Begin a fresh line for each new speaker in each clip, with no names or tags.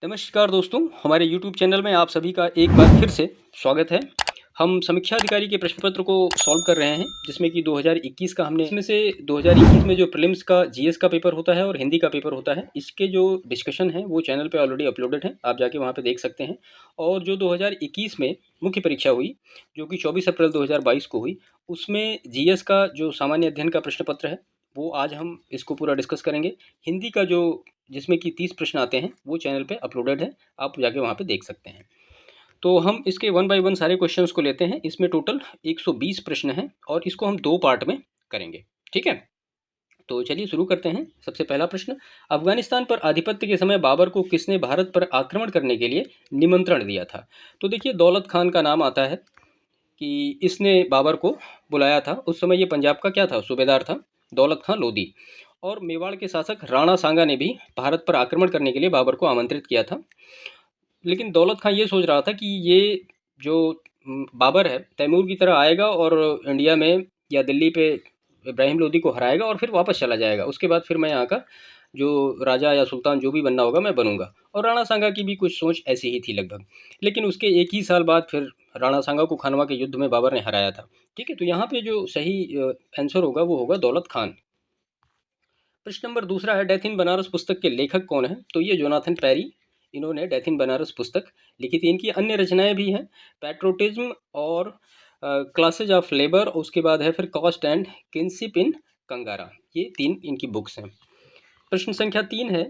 नमस्कार दोस्तों, हमारे YouTube चैनल में आप सभी का एक बार फिर से स्वागत है। हम समीक्षा अधिकारी के प्रश्न पत्र को सॉल्व कर रहे हैं, जिसमें कि 2021 का हमने इसमें से 2021 में जो प्रीलिम्स का जीएस का पेपर होता है और हिंदी का पेपर होता है, इसके जो डिस्कशन है वो चैनल पे ऑलरेडी अपलोडेड है, आप जाके वहाँ पे देख सकते हैं। और जो 2021 में मुख्य परीक्षा हुई, जो कि 24 अप्रैल 2022 को हुई, उसमें जीएस का जो सामान्य अध्ययन का प्रश्न पत्र है, वो आज हम इसको पूरा डिस्कस करेंगे। हिंदी का जो जिसमें कि 30 प्रश्न आते हैं, वो चैनल पे अपलोडेड है, आप जाके वहाँ पे देख सकते हैं। तो हम इसके वन बाय वन सारे क्वेश्चंस को लेते हैं। इसमें टोटल 120 प्रश्न हैं और इसको हम दो पार्ट में करेंगे, ठीक है। तो चलिए शुरू करते हैं। सबसे पहला प्रश्न, अफगानिस्तान पर आधिपत्य के समय बाबर को किसने भारत पर आक्रमण करने के लिए निमंत्रण दिया था? तो देखिए, दौलत खान का नाम आता है कि इसने बाबर को बुलाया था। उस समय ये पंजाब का क्या था, सूबेदार था, दौलत खान लोधी। और मेवाड़ के शासक राणा सांगा ने भी भारत पर आक्रमण करने के लिए बाबर को आमंत्रित किया था। लेकिन दौलत खान ये सोच रहा था कि ये जो बाबर है तैमूर की तरह आएगा और इंडिया में या दिल्ली पे इब्राहिम लोदी को हराएगा और फिर वापस चला जाएगा। उसके बाद फिर मैं यहाँ का जो राजा या सुल्तान जो भी बनना होगा मैं बनूंगा। और राणा सांगा की भी कुछ सोच ऐसी ही थी लगभग। लेकिन उसके एक ही साल बाद फिर राणा सांगा को खानवा के युद्ध में बाबर ने हराया था। ठीक है, तो यहाँ पे जो सही आंसर होगा वो होगा दौलत खान। प्रश्न नंबर दूसरा है, डेथ इन बनारस पुस्तक के लेखक कौन है? तो ये जोनाथन पेरी, इन्होंने डेथ इन बनारस पुस्तक लिखी थी। इनकी अन्य रचनाएं भी हैं, पैट्रोटिज्म और क्लासेज ऑफ लेबर, उसके बाद है फिर कॉस्ट एंड किनशिप इन कंगारा। ये तीन इनकी बुक्स हैं। प्रश्न संख्या 3 है,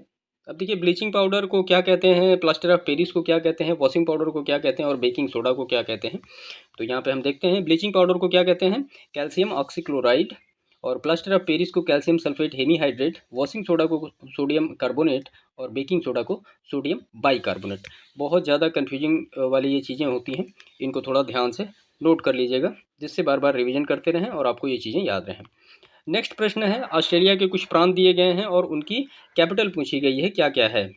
अब देखिए, ब्लीचिंग पाउडर को क्या कहते हैं, प्लास्टर ऑफ पेरिस को क्या कहते हैं, वॉशिंग पाउडर को क्या कहते हैं और बेकिंग सोडा को क्या कहते हैं? तो यहाँ पे हम देखते हैं, ब्लीचिंग पाउडर को क्या कहते हैं, कैल्शियम ऑक्सीक्लोराइड। और प्लास्टर ऑफ पेरिस को calcium sulphate hemihydrate, washing soda को सोडियम कार्बोनेट और बेकिंग सोडा को सोडियम बाइकार्बोनेट। बहुत ज़्यादा कन्फ्यूजिंग वाली ये चीज़ें होती हैं, इनको थोड़ा ध्यान से नोट कर लीजिएगा, जिससे बार बार रिवीजन करते रहें और आपको ये चीज़ें याद रहें। नेक्स्ट प्रश्न है, ऑस्ट्रेलिया के कुछ प्रांत दिए गए हैं और उनकी कैपिटल पूछी गई है, क्या क्या है?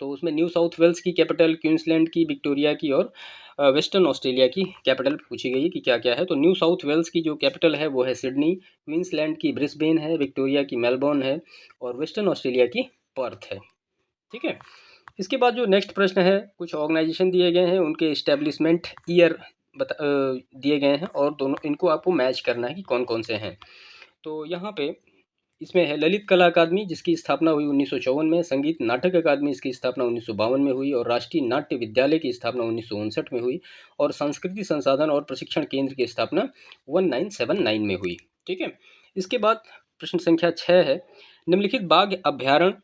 तो उसमें न्यू साउथ वेल्स की कैपिटल, क्वींसलैंड की, विक्टोरिया की और वेस्टर्न ऑस्ट्रेलिया की कैपिटल पूछी गई है कि क्या क्या है। तो न्यू साउथ वेल्स की जो कैपिटल है वो है सिडनी, क्वींसलैंड की ब्रिस्बेन है, विक्टोरिया की मेलबोर्न है और वेस्टर्न ऑस्ट्रेलिया की पर्थ है। ठीक है, इसके बाद जो नेक्स्ट प्रश्न है, कुछ ऑर्गेनाइजेशन दिए गए हैं, उनके इस्टेब्लिशमेंट ईयर दिए गए हैं और दोनों इनको आपको मैच करना है कि कौन कौन से हैं। तो यहाँ पे इसमें है ललित कला अकादमी, जिसकी स्थापना हुई 1954 में, संगीत नाटक अकादमी, इसकी स्थापना 1952 में हुई और राष्ट्रीय नाट्य विद्यालय की स्थापना 1959 में हुई और संस्कृति संसाधन और प्रशिक्षण केंद्र की स्थापना 1979 में हुई। ठीक है, इसके बाद प्रश्न संख्या 6 है, निम्नलिखित बाघ अभ्यारण्य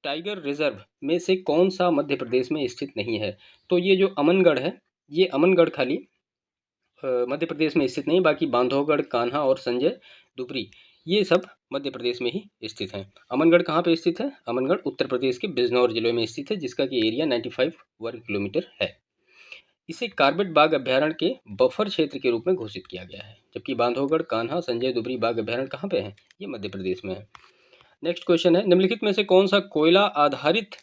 टाइगर रिजर्व में से कौन सा मध्य प्रदेश में स्थित नहीं है? तो ये जो अमनगढ़ है, ये अमनगढ़ खाली मध्य प्रदेश में स्थित नहीं, बाकी बांधवगढ़, कान्हा और संजय दुबरी ये सब मध्य प्रदेश में ही स्थित हैं। अमनगढ़ कहाँ पे स्थित है? अमनगढ़ उत्तर प्रदेश के बिजनौर जिले में स्थित है, जिसका कि एरिया 95 वर्ग किलोमीटर है। इसे कार्बेट बाघ अभ्यारण्य के बफर क्षेत्र के रूप में घोषित किया गया है, जबकि बांधवगढ़, कान्हा, संजय दुबरी बाघ अभ्यारण्य कहाँ पे है? ये मध्य प्रदेश में है। नेक्स्ट क्वेश्चन है, निम्नलिखित में से कौन सा कोयला आधारित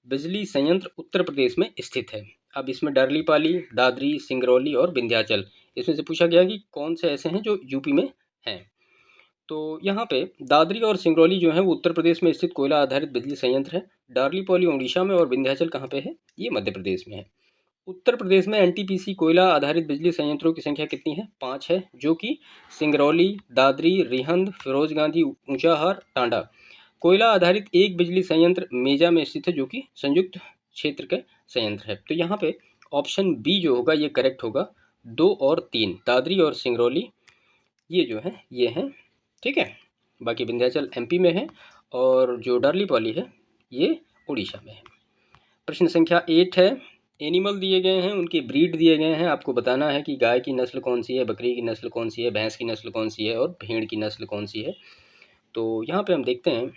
बिजली संयंत्र उत्तर प्रदेश में स्थित है? अब इसमें डरलीपाली, दादरी, सिंगरौली और विंध्याचल, इसमें से पूछा गया कि कौन से ऐसे हैं जो यूपी में हैं। तो यहाँ पे दादरी और सिंगरौली जो है वो उत्तर प्रदेश में स्थित कोयला आधारित बिजली संयंत्र है। डार्लीपॉली उड़ीसा में और विंध्याचल कहाँ पे है? ये मध्य प्रदेश में है। उत्तर प्रदेश में एनटीपीसी कोयला आधारित बिजली संयंत्रों की संख्या कितनी है? 5 है, जो कि सिंगरौली, दादरी, रिहंद, फिरोज गांधी, ऊंचाहार, टांडा। कोयला आधारित एक बिजली संयंत्र मेजा में स्थित है, जो कि संयुक्त क्षेत्र का संयंत्र है। तो यहाँ पे ऑप्शन बी जो होगा ये करेक्ट होगा, 2 और 3, दादरी और सिंगरौली ये जो है ये हैं। ठीक है, बाकी विंध्याचल एमपी में है और जो डार्लीपॉली है ये उड़ीसा में है। प्रश्न संख्या 8 है, एनिमल दिए गए हैं, उनके ब्रीड दिए गए हैं, आपको बताना है कि गाय की नस्ल कौन सी है, बकरी की नस्ल कौन सी है, भैंस की नस्ल कौन सी है और भेड़ की नस्ल कौन सी है। तो यहाँ पे हम देखते हैं,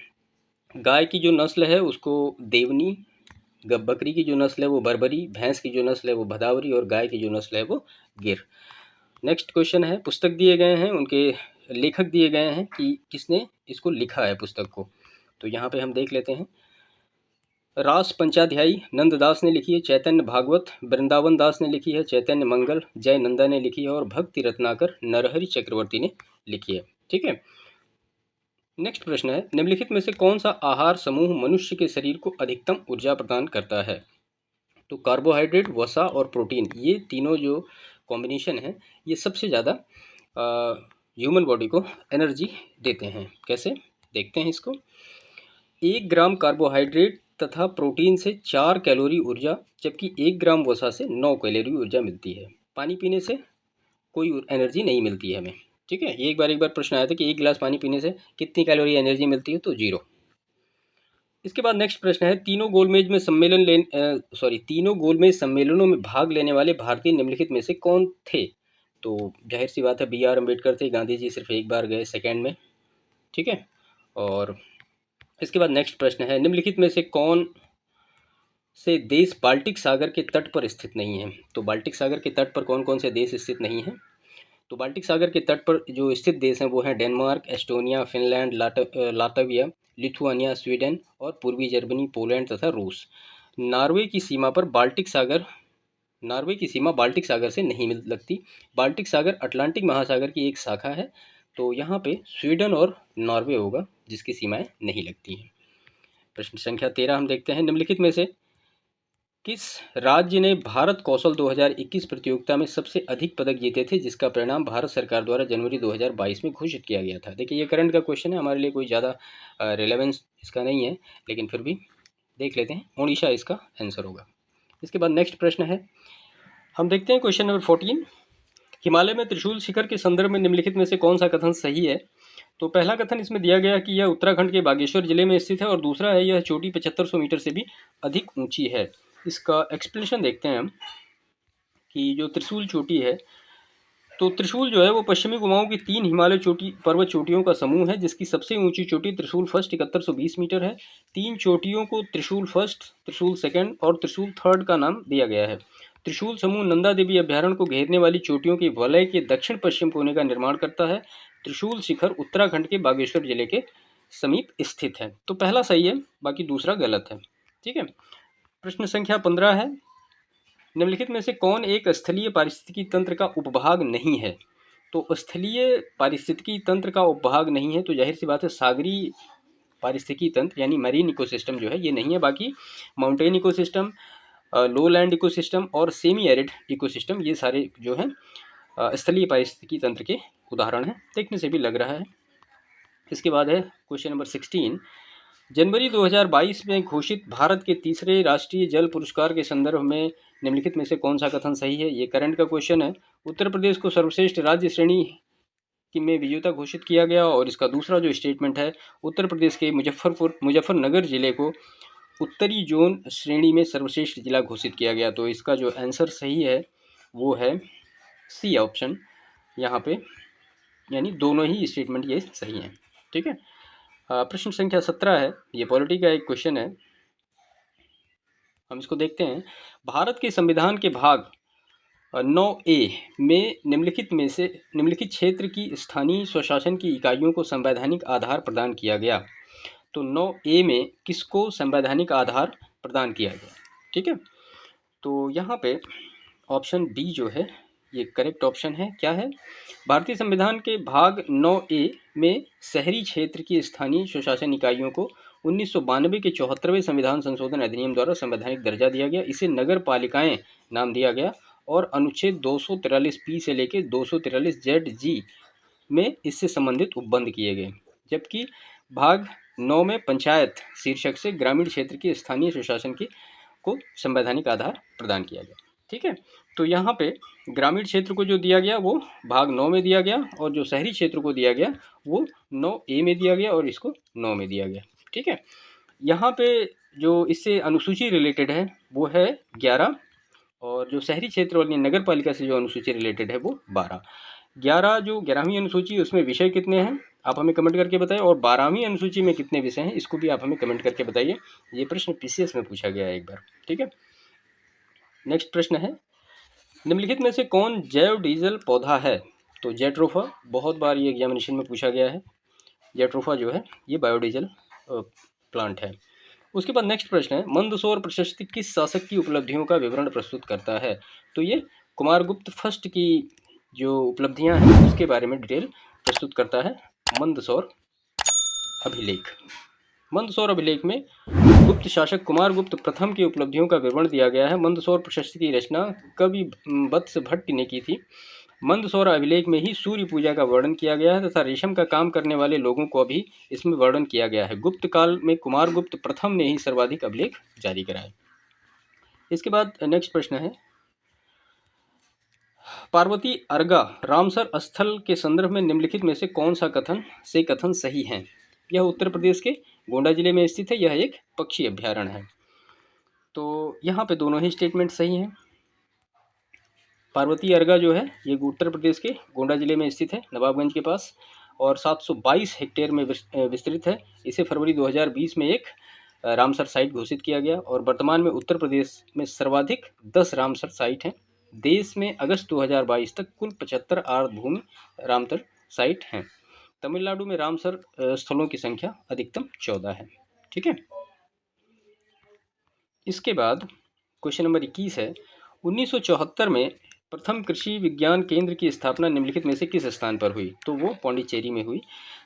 गाय की जो नस्ल है उसको देवनी, बकरी की जो नस्ल है वो बर्बरी, भैंस की जो नस्ल है वो भदावरी और गाय की जो नस्ल है वो गिर। नेक्स्ट क्वेश्चन है, पुस्तक दिए गए हैं, उनके लेखक दिए गए हैं कि किसने इसको लिखा है पुस्तक को। तो यहाँ पे हम देख लेते हैं, रास पंचाध्यायी नंददास ने लिखी है, चैतन्य भागवत वृंदावन दास ने लिखी है, चैतन्य मंगल जय नंदा ने लिखी है और भक्ति रत्नाकर नरहरि चक्रवर्ती ने लिखी है। ठीक है, नेक्स्ट प्रश्न है, निम्नलिखित में से कौन सा आहार समूह मनुष्य के शरीर को अधिकतम ऊर्जा प्रदान करता है? तो कार्बोहाइड्रेट, वसा और प्रोटीन, ये तीनों जो कॉम्बिनेशन है ये सबसे ज़्यादा ह्यूमन बॉडी को एनर्जी देते हैं। कैसे, देखते हैं इसको। 1 ग्राम कार्बोहाइड्रेट तथा प्रोटीन से 4 कैलोरी ऊर्जा, जबकि 1 ग्राम वसा से 9 कैलोरी ऊर्जा मिलती है। पानी पीने से कोई एनर्जी नहीं मिलती है हमें। ठीक है, ये एक बार प्रश्न आया था कि 1 गिलास पानी पीने से कितनी कैलोरी एनर्जी मिलती है, तो 0। इसके बाद नेक्स्ट प्रश्न है, तीनों गोलमेज सम्मेलनों में भाग लेने वाले भारतीय निम्नलिखित में से कौन थे? तो जाहिर सी बात है BR अम्बेडकर थे। गांधी जी सिर्फ एक बार गए, सेकेंड में। ठीक है, और इसके बाद नेक्स्ट प्रश्न है, निम्नलिखित में से कौन से देश बाल्टिक सागर के तट पर स्थित नहीं है? तो बाल्टिक सागर के तट पर कौन कौन से देश स्थित नहीं हैं? तो बाल्टिक सागर के तट पर जो स्थित देश हैं वो हैं Denmark, Estonia, Finland, Latvia, Lithuania, Sweden और पूर्वी जर्मनी, पोलैंड तथा रूस। नॉर्वे की सीमा बाल्टिक सागर से नहीं लगती। बाल्टिक सागर अटलांटिक महासागर की एक शाखा है, तो यहाँ पे स्वीडन और नॉर्वे होगा जिसकी सीमाएं नहीं लगती हैं। प्रश्न संख्या 13 हम देखते हैं, निम्नलिखित में से किस राज्य ने भारत कौशल 2021 प्रतियोगिता में सबसे अधिक पदक जीते थे, जिसका परिणाम भारत सरकार द्वारा जनवरी 2022 में घोषित किया गया था? देखिए, ये करंट का क्वेश्चन है, हमारे लिए कोई ज़्यादा रिलेवेंस इसका नहीं है, लेकिन फिर भी देख लेते हैं। ओडिशा इसका आंसर होगा। इसके बाद नेक्स्ट प्रश्न है, हम देखते हैं क्वेश्चन नंबर 14। हिमालय में त्रिशूल शिखर के संदर्भ में निम्नलिखित में से कौन सा कथन सही है? तो पहला कथन इसमें दिया गया कि यह उत्तराखंड के बागेश्वर जिले में स्थित है, और दूसरा है यह चोटी 7500 मीटर से भी अधिक ऊंची है। इसका एक्सप्लेनेशन देखते हैं हम कि जो त्रिशूल चोटी है, तो त्रिशूल जो है वो पश्चिमी कुमाऊं की 3 हिमालय पर्वत चोटियों का समूह है, जिसकी सबसे ऊंची चोटी त्रिशूल फर्स्ट 7120 मीटर है। 3 चोटियों को त्रिशूल फर्स्ट, त्रिशूल सेकंड और त्रिशूल थर्ड का नाम दिया गया है। त्रिशूल समूह नंदा देवी अभ्यारण्य को घेरने वाली चोटियों के वलय के दक्षिण पश्चिम कोने का निर्माण करता है। त्रिशूल शिखर उत्तराखंड के बागेश्वर जिले के समीप स्थित है। तो पहला सही है, बाकी दूसरा गलत है। ठीक है, प्रश्न संख्या 15 है, निम्नलिखित में से कौन एक स्थलीय पारिस्थितिकी तंत्र का उपभाग नहीं है? तो स्थलीय पारिस्थितिकी तंत्र का उपभाग नहीं है, तो जाहिर सी बात है सागरीय पारिस्थितिकी तंत्र यानी मरीन इकोसिस्टम जो है ये नहीं है। बाकी माउंटेन इकोसिस्टम, लो लैंड इकोसिस्टम और सेमी एरिड इकोसिस्टम, ये सारे जो हैं स्थलीय पारिस्थितिकी तंत्र के उदाहरण हैं, देखने से भी लग रहा है। इसके बाद है क्वेश्चन नंबर 16, जनवरी 2022 में घोषित भारत के तीसरे राष्ट्रीय जल पुरस्कार के संदर्भ में निम्नलिखित में से कौन सा कथन सही है? ये करंट का क्वेश्चन है। उत्तर प्रदेश को सर्वश्रेष्ठ राज्य श्रेणी में विजेता घोषित किया गया, और इसका दूसरा जो स्टेटमेंट है, उत्तर प्रदेश के मुजफ्फरनगर जिले को उत्तरी जोन श्रेणी में सर्वश्रेष्ठ जिला घोषित किया गया। तो इसका जो आंसर सही है वो है सी ऑप्शन यहाँ पे, यानी दोनों ही स्टेटमेंट ये सही हैं। ठीक है, प्रश्न संख्या 17 है, ये पॉलिटी का एक क्वेश्चन है, हम इसको देखते हैं। भारत के संविधान के भाग 9A में निम्नलिखित क्षेत्र की स्थानीय स्वशासन की इकाइयों को संवैधानिक आधार प्रदान किया गया। तो 9A में किसको संवैधानिक आधार प्रदान किया गया? ठीक है, तो यहाँ पे ऑप्शन बी जो है ये करेक्ट ऑप्शन है। क्या है? भारतीय संविधान के भाग 9A में शहरी क्षेत्र की स्थानीय स्वशासन इकाइयों को 1992 के 74वें संविधान संशोधन अधिनियम द्वारा संवैधानिक दर्जा दिया गया। इसे नगर पालिकाएं नाम दिया गया, और अनुच्छेद 243P से लेकर 243ZG में इससे संबंधित उपबंध किए गए। जबकि भाग 9 में पंचायत शीर्षक से ग्रामीण क्षेत्र की स्थानीय स्वशासन की को संवैधानिक आधार प्रदान किया गया। ठीक है, तो यहाँ पे ग्रामीण क्षेत्र को जो दिया गया वो भाग 9 में दिया गया, और जो शहरी क्षेत्र को दिया गया वो 9A में दिया गया, और इसको 9 में दिया गया। ठीक है, यहाँ पे जो इससे अनुसूची रिलेटेड है वो है 11, और जो शहरी क्षेत्र वाली नगर पालिका से जो अनुसूची रिलेटेड है वो 12। 11वीं अनुसूची उसमें विषय कितने हैं आप हमें कमेंट करके बताइए, और 12वीं अनुसूची में कितने विषय हैं इसको भी आप हमें कमेंट करके बताइए। ये प्रश्न PCS में पूछा गया है एक बार। ठीक है, नेक्स्ट प्रश्न है, निम्नलिखित में से कौन जैव डीजल पौधा है? तो जेट्रोफा, बहुत बार ये एग्जामिनेशन में पूछा गया है। जेट्रोफा जो है ये बायोडीजल प्लांट है। उसके बाद नेक्स्ट प्रश्न है, मंदसौर प्रशस्ति किस शासक की उपलब्धियों का विवरण प्रस्तुत करता है? तो ये कुमारगुप्त फर्स्ट की जो उपलब्धियां हैं उसके बारे में डिटेल प्रस्तुत करता है मंदसौर अभिलेख। मंदसौर अभिलेख में गुप्त शासक कुमार गुप्त प्रथम की उपलब्धियों का विवरण दिया गया है। मंदसौर प्रशस्ति की रचना कवि वत्स भट्ट ने की थी। मंदसौर अभिलेख में ही सूर्य पूजा का वर्णन किया गया है तथा रेशम का काम करने वाले लोगों को भी इसमें वर्णन किया गया है। गुप्त काल में कुमार गुप्त प्रथम ने ही सर्वाधिक अभिलेख जारी कराए। इसके बाद नेक्स्ट प्रश्न है, पार्वती अर्गा रामसर स्थल के संदर्भ में निम्नलिखित में से कौन सा कथन सही है? यह उत्तर प्रदेश के गोंडा जिले में स्थित है। यह एक पक्षी अभ्यारण्य है। तो यहाँ पे दोनों ही स्टेटमेंट सही हैं। पार्वती अर्गा जो है ये उत्तर प्रदेश के गोंडा जिले में स्थित है, नवाबगंज के पास, और 722 हेक्टेयर में विस्तृत है। इसे फरवरी 2020 में एक रामसर साइट घोषित किया गया और वर्तमान में उत्तर प्रदेश में सर्वाधिक 10 रामसर साइट हैं। देश में अगस्त 2022 तक कुल 75 आर्द्रभूमि रामसर साइट हैं। तमिलनाडु में रामसर स्थलों की संख्या अधिकतम 14 है। ठीक है। इसके बाद क्वेश्चन नंबर 21 है, 1974 में प्रथम कृषि विज्ञान केंद्र की स्थापना निम्नलिखित में से किस स्थान पर हुई? तो वो पौंडीचेरी में हुई।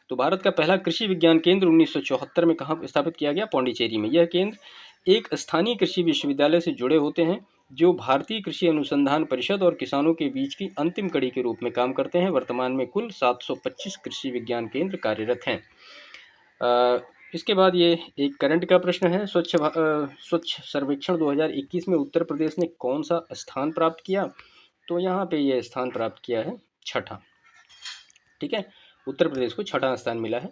तो भारत का पहला कृषि विज्ञान केंद्र 1974 में कहाँ स्थापित किया गया? पौंडीचेरी में। यह केंद्र एक स्थानीय कृषि विश्वविद्यालय से जुड़े होते हैं जो भारतीय कृषि अनुसंधान परिषद और किसानों के बीच की अंतिम कड़ी के रूप में काम करते हैं। वर्तमान में कुल 725 कृषि विज्ञान केंद्र कार्यरत हैं। इसके बाद ये एक करंट का प्रश्न है, स्वच्छ सर्वेक्षण 2021 में उत्तर प्रदेश ने कौन सा स्थान प्राप्त किया? तो यहाँ पे ये स्थान प्राप्त किया है 6ठा। ठीक है, उत्तर प्रदेश को 6ठा स्थान मिला है।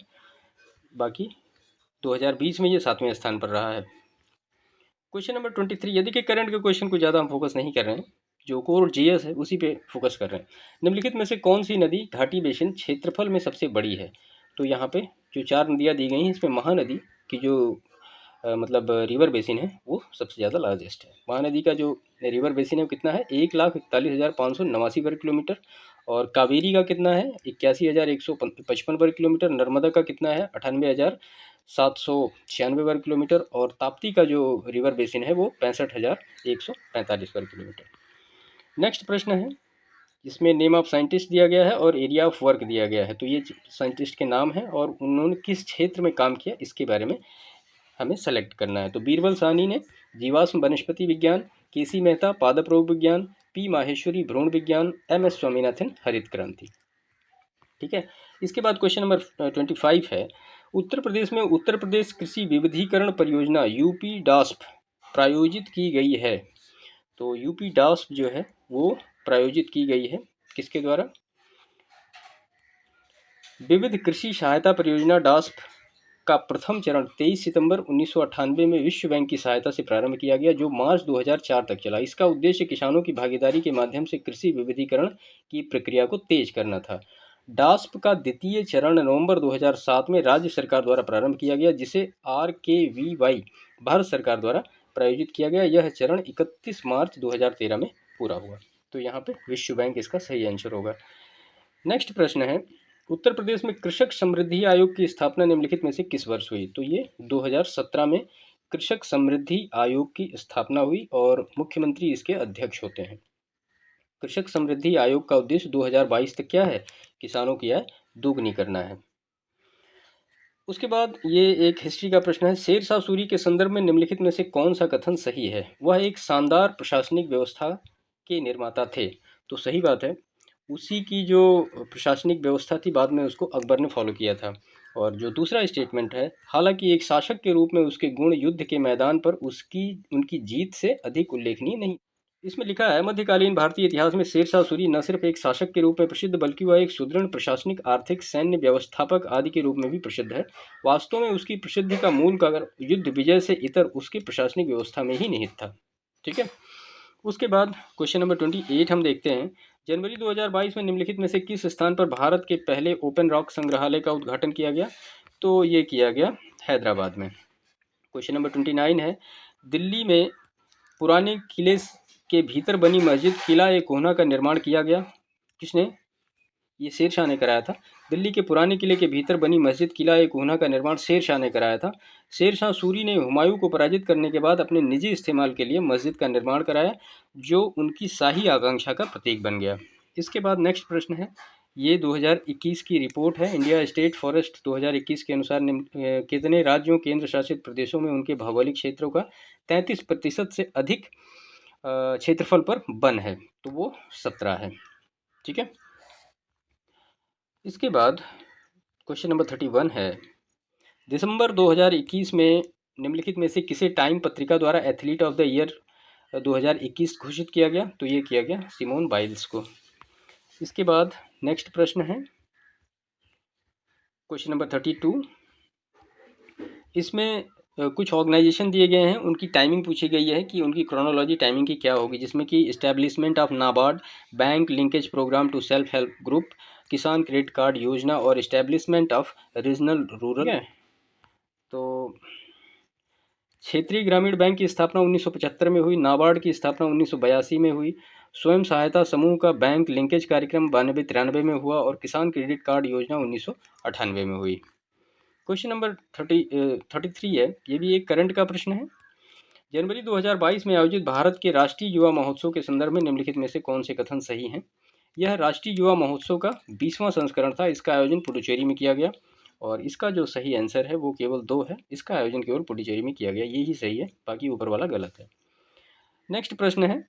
बाकी 2020 में ये 7वें स्थान पर रहा है। क्वेश्चन नंबर 23, यदि कि करंट के क्वेश्चन को ज़्यादा हम फोकस नहीं कर रहे हैं, जो कोर जीएस है उसी पे फोकस कर रहे हैं। निम्नलिखित में से कौन सी नदी घाटी बेसिन क्षेत्रफल में सबसे बड़ी है? तो यहाँ पे जो 4 नदियाँ दी गई हैं इसमें महानदी की जो मतलब रिवर बेसिन है वो सबसे ज़्यादा लार्जेस्ट है। महानदी का जो रिवर बेसिन है वो कितना है? 1,41,589 वर्ग किलोमीटर। और कावेरी का कितना है? 81,155 वर्ग किलोमीटर। नर्मदा का कितना है? 98,796 वर्ग किलोमीटर। और ताप्ती का जो रिवर बेसिन है वो 65,145 वर्ग किलोमीटर। नेक्स्ट प्रश्न है, इसमें नेम ऑफ साइंटिस्ट दिया गया है और एरिया ऑफ वर्क दिया गया है। तो ये साइंटिस्ट के नाम है और उन्होंने किस क्षेत्र में काम किया इसके बारे में हमें सेलेक्ट करना है। तो बीरबल साहनी ने जीवाश्म वनस्पति विज्ञान, केसी मेहता पादप विज्ञान, पी माहेश्वरी भ्रूण विज्ञान, एम.एस. स्वामीनाथन हरित क्रांति। ठीक है। इसके बाद क्वेश्चन नंबर 25 है, उत्तर प्रदेश में उत्तर प्रदेश कृषि विविधीकरण परियोजना यूपी डास्प प्रायोजित की गई है। तो यूपी डास्प जो है वो प्रायोजित की गई है किसके द्वारा? विविध कृषि सहायता परियोजना डास्प का प्रथम चरण 23 सितंबर 1998 में विश्व बैंक की सहायता से प्रारंभ किया गया, जो मार्च 2004 तक चला। इसका उद्देश्य किसानों की भागीदारी के माध्यम से कृषि विविधीकरण की प्रक्रिया को तेज करना था। डास्प का द्वितीय चरण नवंबर 2007 में राज्य सरकार द्वारा प्रारंभ किया गया, जिसे RKVY भारत सरकार द्वारा प्रायोजित किया गया। यह चरण 31 मार्च 2013 में पूरा हुआ। तो यहाँ पे विश्व बैंक इसका सही आंसर होगा। नेक्स्ट प्रश्न है, उत्तर प्रदेश में कृषक समृद्धि आयोग की स्थापना निम्नलिखित में से किस वर्ष हुई? तो ये 2017 में कृषक समृद्धि आयोग की स्थापना हुई और मुख्यमंत्री इसके अध्यक्ष होते हैं। कृषक समृद्धि आयोग का उद्देश्य 2022 तक क्या है? किसानों की आय दोगुनी करना है। उसके बाद ये एक हिस्ट्री का प्रश्न है, शेर शाह सूरी के संदर्भ में निम्नलिखित में से कौन सा कथन सही है? वह एक शानदार प्रशासनिक व्यवस्था के निर्माता थे। तो सही बात है, उसी की जो प्रशासनिक व्यवस्था थी बाद में उसको अकबर ने फॉलो किया था। और जो दूसरा स्टेटमेंट है, हालांकि एक शासक के रूप में उसके गुण युद्ध के मैदान पर उनकी जीत से अधिक उल्लेखनीय नहीं। इसमें लिखा है, मध्यकालीन भारतीय इतिहास में शेर शाह सूरी न सिर्फ एक शासक के रूप में प्रसिद्ध बल्कि वह एक सुदृढ़ प्रशासनिक, आर्थिक, सैन्य व्यवस्थापक आदि के रूप में भी प्रसिद्ध है। वास्तव में उसकी प्रसिद्धि का मूल कारण युद्ध विजय से इतर उसकी प्रशासनिक व्यवस्था में ही निहित था। ठीक है। उसके बाद क्वेश्चन नंबर 28 हम देखते हैं, जनवरी 2022 में निम्नलिखित में से किस स्थान पर भारत के पहले ओपन रॉक संग्रहालय का उद्घाटन किया गया? तो ये किया गया हैदराबाद में। क्वेश्चन नंबर 29 है, दिल्ली में पुराने किले के भीतर बनी मस्जिद किला ए कोहना का निर्माण किया गया। किसने? ये शेर शाह ने कराया था। दिल्ली के पुराने किले के भीतर बनी मस्जिद किला ए कोहना का निर्माण शेर शाह ने कराया था। शेर शाह सूरी ने हुमायूं को पराजित करने के बाद अपने निजी इस्तेमाल के लिए मस्जिद का निर्माण कराया, जो उनकी शाही आकांक्षा का प्रतीक बन गया। इसके बाद नेक्स्ट प्रश्न है, ये 2021 की रिपोर्ट है। इंडिया स्टेट फॉरेस्ट 2021 के अनुसार कितने राज्यों केंद्र शासित प्रदेशों में उनके भौगोलिक क्षेत्रों का 33% से अधिक क्षेत्रफल पर वन है, तो वो 17 है। ठीक है। इसके बाद क्वेश्चन नंबर 31 है, दिसंबर 2021 में निम्नलिखित में से किसे टाइम पत्रिका द्वारा एथलीट ऑफ द ईयर 2021 घोषित किया गया? तो ये किया गया सिमोन बाइल्स को। इसके बाद नेक्स्ट प्रश्न है क्वेश्चन नंबर 32। इसमें कुछ ऑर्गेनाइजेशन दिए गए हैं, उनकी टाइमिंग पूछी गई है कि उनकी क्रोनोलॉजी टाइमिंग की क्या होगी, जिसमें कि establishment of NABARD, bank linkage programme to self help group, Kisan credit card योजना और इस्टेब्लिशमेंट ऑफ रीजनल रूरल है। तो क्षेत्रीय ग्रामीण बैंक की स्थापना 1975 में हुई, नाबार्ड की स्थापना 1982 में हुई, स्वयं सहायता समूह का बैंक लिंकेज कार्यक्रम 92-93 में हुआ और किसान क्रेडिट कार्ड योजना 1998 में हुई। क्वेश्चन नंबर 33 है, ये भी एक करंट का प्रश्न है। जनवरी 2022 में आयोजित भारत के राष्ट्रीय युवा महोत्सव के संदर्भ में निम्नलिखित में से कौन से कथन सही हैं? यह राष्ट्रीय युवा महोत्सव का 20वां संस्करण था। इसका आयोजन पुडुचेरी में किया गया और इसका जो सही आंसर है वो केवल 2 है। इसका आयोजन केवल पुडुचेरी में किया गया, यही सही है, बाकी ऊपर वाला गलत है। नेक्स्ट प्रश्न है,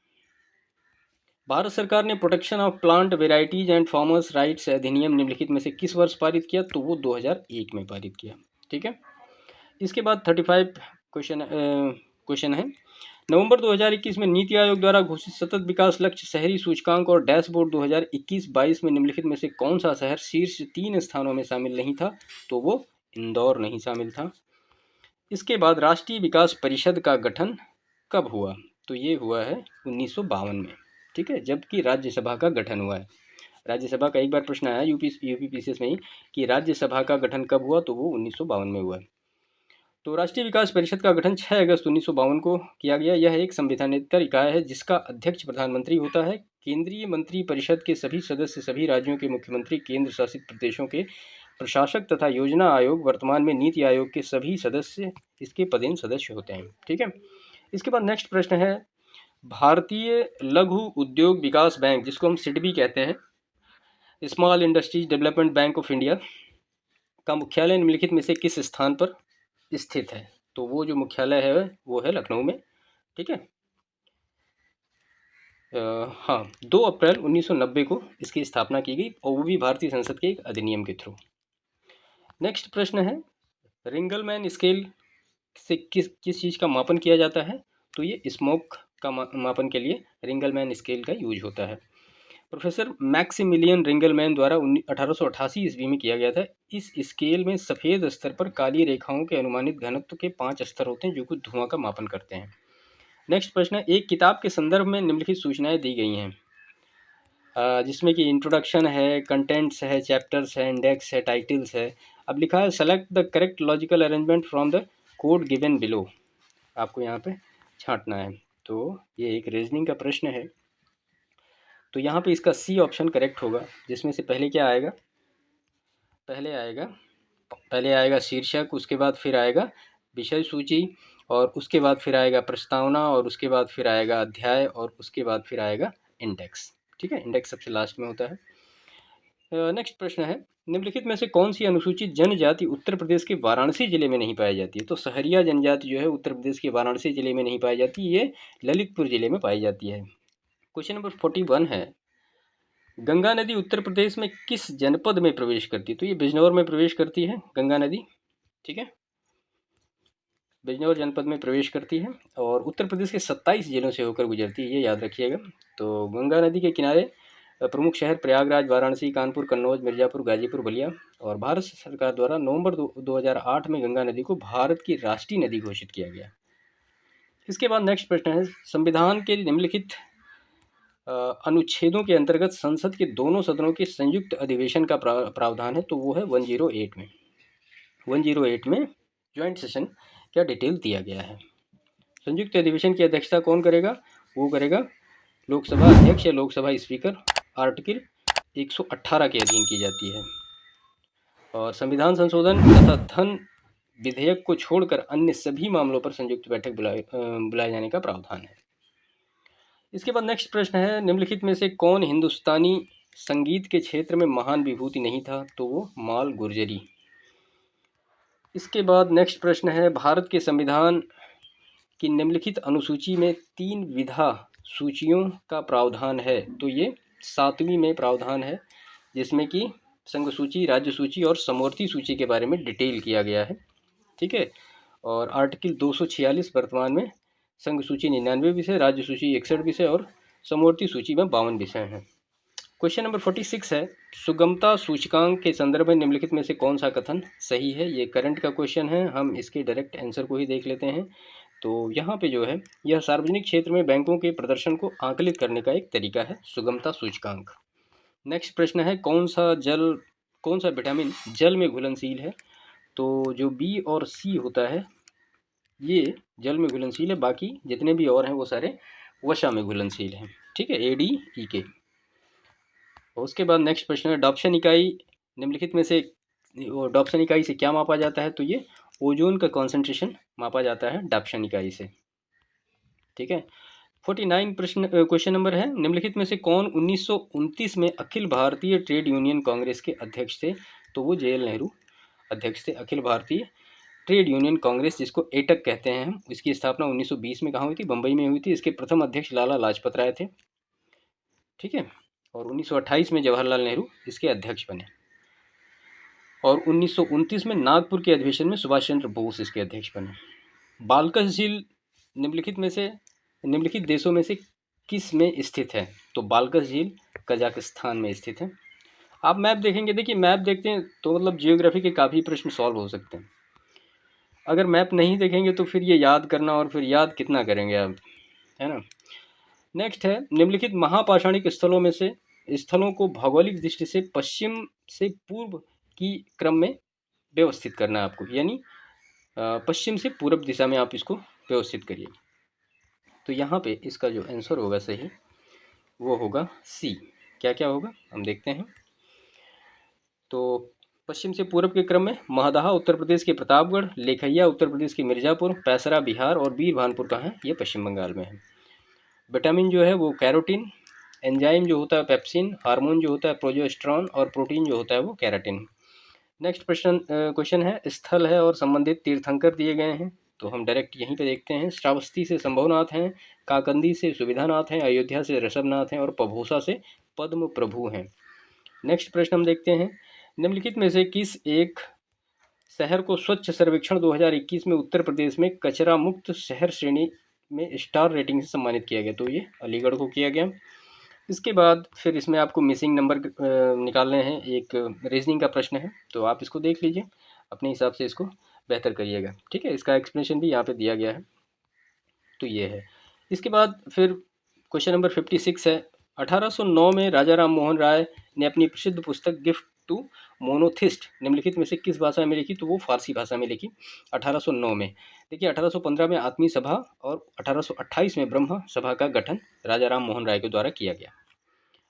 भारत सरकार ने protection of plant varieties and farmers rights अधिनियम निम्नलिखित में से किस वर्ष पारित किया? तो वो 2001 में पारित किया। ठीक है। इसके बाद 35 क्वेश्चन है, नवंबर 2021 में नीति आयोग द्वारा घोषित सतत विकास लक्ष्य, शहरी सूचकांक और डैशबोर्ड 2021-22 में निम्नलिखित में से कौन सा शहर शीर्ष 3 स्थानों में शामिल नहीं था? तो वो इंदौर नहीं शामिल था। इसके बाद राष्ट्रीय विकास परिषद का गठन कब हुआ? तो ये हुआ है 1952 में। ठीक है, जबकि राज्यसभा का गठन हुआ है। राज्यसभा का एक बार प्रश्न आया यूपीपीसीएस में ही कि राज्यसभा का गठन कब हुआ? तो वो 1952 में हुआ है। तो राष्ट्रीय विकास परिषद का गठन 6 अगस्त 1952 को किया गया। यह एक संवैधानिक इकाई है जिसका अध्यक्ष प्रधानमंत्री होता है। केंद्रीय मंत्री परिषद के सभी सदस्य सभी राज्यों के मुख्यमंत्री, केंद्र शासित प्रदेशों के प्रशासक तथा योजना आयोग, वर्तमान में नीति आयोग के सभी सदस्य इसके पदेन सदस्य होते हैं। ठीक है। इसके बाद नेक्स्ट प्रश्न है, भारतीय लघु उद्योग विकास बैंक, जिसको हम सिडबी कहते हैं, small industries development bank of India, का मुख्यालय निम्नलिखित में से किस स्थान पर स्थित है? तो वो जो मुख्यालय है वो है लखनऊ में। ठीक है। हाँ, 2 अप्रैल 1990 को इसकी स्थापना की गई और वो भी भारतीय संसद के एक अधिनियम के थ्रू। नेक्स्ट प्रश्न है, रिंगलमैन स्केल से किस चीज़ का मापन किया जाता है? तो ये स्मोक का मापन के लिए रिंगलमैन स्केल का यूज होता है। प्रोफेसर मैक्सिमिलियन रिंगलमैन द्वारा 1888 ईस्वी में किया गया था। इस स्केल में सफ़ेद स्तर पर काली रेखाओं के अनुमानित घनत्व के 5 स्तर होते हैं जो कि धुआं का मापन करते हैं। नेक्स्ट प्रश्न है, एक किताब के संदर्भ में निम्नलिखित सूचनाएं दी गई हैं, जिसमें कि इंट्रोडक्शन है, कंटेंट्स है, चैप्टर्स है, इंडेक्स है, टाइटल्स है। अब लिखा है select the correct logical arrangement from the code given below. आपको यहाँ पे छांटना है। तो ये एक रीजनिंग का प्रश्न है, तो यहाँ पे इसका सी ऑप्शन करेक्ट होगा, जिसमें से पहले क्या आएगा? पहले आएगा शीर्षक, उसके बाद फिर आएगा विषय सूची और उसके बाद फिर आएगा प्रस्तावना और उसके बाद फिर आएगा अध्याय और उसके बाद फिर आएगा इंडेक्स। ठीक है, इंडेक्स सबसे लास्ट में होता है। नेक्स्ट प्रश्न है, निम्नलिखित में से कौन सी अनुसूचित जनजाति उत्तर प्रदेश के वाराणसी जिले में नहीं पाई जाती है? तो सहरिया जनजाति जो है उत्तर प्रदेश के वाराणसी जिले में नहीं पाई जाती, ये ललितपुर जिले में पाई जाती है। क्वेश्चन नंबर 41 है, गंगा नदी उत्तर प्रदेश में किस जनपद में प्रवेश करती है? तो ये बिजनौर में प्रवेश करती है गंगा नदी। ठीक है, बिजनौर जनपद में प्रवेश करती है और उत्तर प्रदेश के 27 जिलों से होकर गुजरती है, ये याद रखिएगा। तो गंगा नदी के किनारे प्रमुख शहर प्रयागराज, वाराणसी, कानपुर, कन्नौज, मिर्ज़ापुर, गाजीपुर, बलिया। और भारत सरकार द्वारा नवंबर 2008 में गंगा नदी को भारत की राष्ट्रीय नदी घोषित किया गया। इसके बाद नेक्स्ट प्रश्न है, संविधान के निम्नलिखित अनुच्छेदों के अंतर्गत संसद के दोनों सदनों के संयुक्त अधिवेशन का प्रावधान है? तो वो है 108 में। 108 में ज्वाइंट सेशन क्या डिटेल दिया गया है। संयुक्त अधिवेशन की अध्यक्षता कौन करेगा? वो करेगा लोकसभा अध्यक्ष या लोकसभा स्पीकर। आर्टिकल 118 के अधीन की जाती है। और संविधान संशोधन तथा धन विधेयक को छोड़कर अन्य सभी मामलों पर संयुक्त बैठक बुलाए जाने का प्रावधान है। इसके बाद नेक्स्ट प्रश्न है, निम्नलिखित में से कौन हिंदुस्तानी संगीत के क्षेत्र में महान विभूति नहीं था, तो वो माल गुर्जरी। इसके बाद नेक्स्ट प्रश्न है, भारत के संविधान की निम्नलिखित अनुसूची में 3 विधा सूचियों का प्रावधान है, तो ये 7वीं में प्रावधान है, जिसमें कि संघ सूची, राज्य सूची और समवर्ती सूची के बारे में डिटेल किया गया है। ठीक है, और आर्टिकल 246 वर्तमान में संघ सूची 99 विषय, राज्य सूची 61 विषय और समवर्ती सूची में 52 विषय हैं। क्वेश्चन नंबर 46 है, सुगमता सूचकांक के संदर्भ में निम्नलिखित में से कौन सा कथन सही है। ये करंट का क्वेश्चन है, हम इसके डायरेक्ट आंसर को ही देख लेते हैं। तो यहाँ पे जो है, यह सार्वजनिक क्षेत्र में बैंकों के प्रदर्शन को आंकलित करने का एक तरीका है, सुगमता सूचकांक। नेक्स्ट प्रश्न है, कौन सा विटामिन जल में घुलनशील है। तो जो बी और सी होता है ये जल में घुलनशील है, बाकी जितने भी और हैं वो सारे वसा में घुलनशील हैं। ठीक है, ADEK। उसके बाद नेक्स्ट प्रश्न है, डॉप्शन इकाई निम्नलिखित में से डॉप्शन इकाई से क्या मापा जाता है। तो ये ओजोन का कॉन्सेंट्रेशन मापा जाता है डॉप्शन इकाई से। ठीक है, 49 क्वेश्चन नंबर है, निम्नलिखित में से कौन 1929 में अखिल भारतीय ट्रेड यूनियन कांग्रेस के अध्यक्ष थे। तो वो JL नेहरू अध्यक्ष थे, अखिल भारतीय ट्रेड यूनियन कांग्रेस, जिसको एटक कहते हैं हम। इसकी स्थापना 1920 में कहाँ हुई थी, बम्बई में हुई थी। इसके प्रथम अध्यक्ष लाला लाजपत राय थे। ठीक है, और 1928 में जवाहरलाल नेहरू इसके अध्यक्ष बने, और 1929 में नागपुर के अधिवेशन में सुभाष चंद्र बोस इसके अध्यक्ष बने। बाल्कस झील निम्नलिखित देशों में से किस में स्थित है। तो बाल्कस झील कजाकिस्तान में स्थित है। आप मैप देखेंगे, देखिए मैप देखते हैं तो मतलब जियोग्राफी के काफ़ी प्रश्न सॉल्व हो सकते हैं। अगर मैप नहीं देखेंगे तो फिर ये याद करना, और फिर याद कितना करेंगे आप, है ना। नेक्स्ट है, निम्नलिखित महापाषाणिक स्थलों को भौगोलिक दृष्टि से पश्चिम से पूर्व की क्रम में व्यवस्थित करना है आपको, यानी पश्चिम से पूर्व दिशा में आप इसको व्यवस्थित करिए। तो यहाँ पे इसका जो आंसर होगा सही वो होगा सी। क्या क्या होगा हम देखते हैं। तो पश्चिम से पूर्व के क्रम में महदहा उत्तर प्रदेश के प्रतापगढ़, लेखैया उत्तर प्रदेश के मिर्ज़ापुर, पैसरा बिहार और बीरभानपुर कहाँ है, ये पश्चिम बंगाल में है। विटामिन जो है वो कैरोटीन, एंजाइम जो होता है पेप्सिन, हार्मोन जो होता है प्रोजेस्टेरॉन और प्रोटीन जो होता है वो केराटिन। नेक्स्ट क्वेश्चन है, स्थल है और संबंधित तीर्थंकर दिए गए हैं, तो हम डायरेक्ट यहीं पे देखते हैं। श्रावस्ती से संभवनाथ हैं, काकंदी से सुविधानाथ हैं, अयोध्या से ऋषभनाथ हैं और पभोसा से पद्म प्रभु हैं। नेक्स्ट प्रश्न हम देखते हैं, निम्नलिखित में से किस एक शहर को स्वच्छ सर्वेक्षण 2021 में उत्तर प्रदेश में कचरा मुक्त शहर श्रेणी में स्टार रेटिंग से सम्मानित किया गया। तो ये अलीगढ़ को किया गया। इसके बाद फिर इसमें आपको मिसिंग नंबर निकालने हैं, एक रीजनिंग का प्रश्न है, तो आप इसको देख लीजिए, अपने हिसाब से इसको बेहतर करिएगा। ठीक है, इसका एक्सप्लेनेशन भी यहाँ पे दिया गया है। तो ये है। इसके बाद फिर क्वेश्चन नंबर 56 है, 1809 में राजा राम मोहन राय ने अपनी प्रसिद्ध पुस्तक गिफ्ट टू मोनोथिस्ट निम्नलिखित में से किस भाषा में लिखी। तो वो फारसी भाषा में लिखी 1809 में। देखिए 1815 में आत्मीय सभा और 1828 में ब्रह्म सभा का गठन राजा राम मोहन राय के द्वारा किया गया।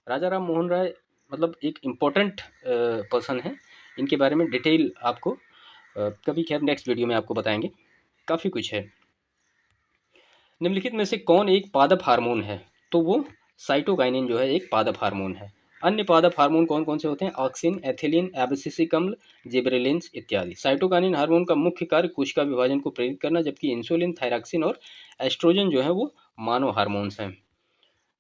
राजा राम मोहन राय मतलब एक इम्पोर्टेंट पर्सन है, इनके बारे में डिटेल आपको कभी खैर नेक्स्ट वीडियो में आपको बताएंगे, काफ़ी कुछ है। निम्नलिखित में से कौन एक पादप हार्मोन है। तो वो साइटोकाइनिन जो है एक पादप हार्मोन है। अन्य पादप हार्मोन कौन कौन से होते हैं, ऑक्सिन, एथिलीन, एब्सिसिक अम्ल, जिबरेलिन्स इत्यादि। साइटोकाइनिन हार्मोन का मुख्य कार्य कोशिका विभाजन को प्रेरित करना, जबकि इंसुलिन, थायरॉक्सिन और एस्ट्रोजन जो है वो मानव हार्मोन्स हैं।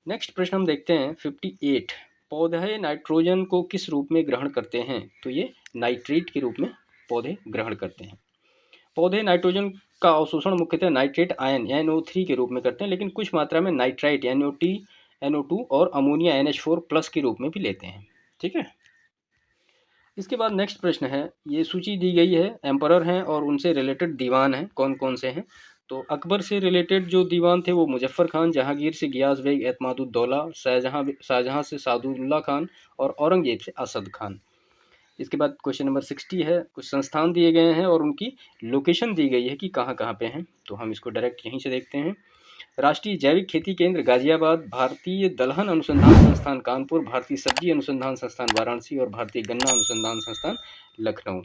नेक्स्ट प्रश्न हम देखते हैं 58, पौधे नाइट्रोजन को किस रूप में ग्रहण करते हैं। तो ये नाइट्रेट के रूप में पौधे ग्रहण करते हैं। पौधे नाइट्रोजन का अवशोषण मुख्यतः नाइट्रेट आयन NO3 के रूप में करते हैं, लेकिन कुछ मात्रा में नाइट्राइट NO2 और अमोनिया NH4+ के रूप में भी लेते हैं। ठीक है, इसके बाद नेक्स्ट प्रश्न है, ये सूची दी गई है, एम्परर हैं और उनसे रिलेटेड दीवान हैं, कौन कौन से हैं। तो अकबर से रिलेटेड जो दीवान थे वो मुजफ्फर खान, जहांगीर से गियास बेग एतमादुद्दौला, शाहजहां से सादुल्ला खान और औरंगजेब से असद खान। इसके बाद क्वेश्चन नंबर 60 है, कुछ संस्थान दिए गए हैं और उनकी लोकेशन दी गई है कि कहाँ कहाँ पे हैं, तो हम इसको डायरेक्ट यहीं से देखते हैं। राष्ट्रीय जैविक खेती केंद्र गाजियाबाद, भारतीय दलहन अनुसंधान संस्थान कानपुर, भारतीय सब्जी अनुसंधान संस्थान वाराणसी और भारतीय गन्ना अनुसंधान संस्थान लखनऊ।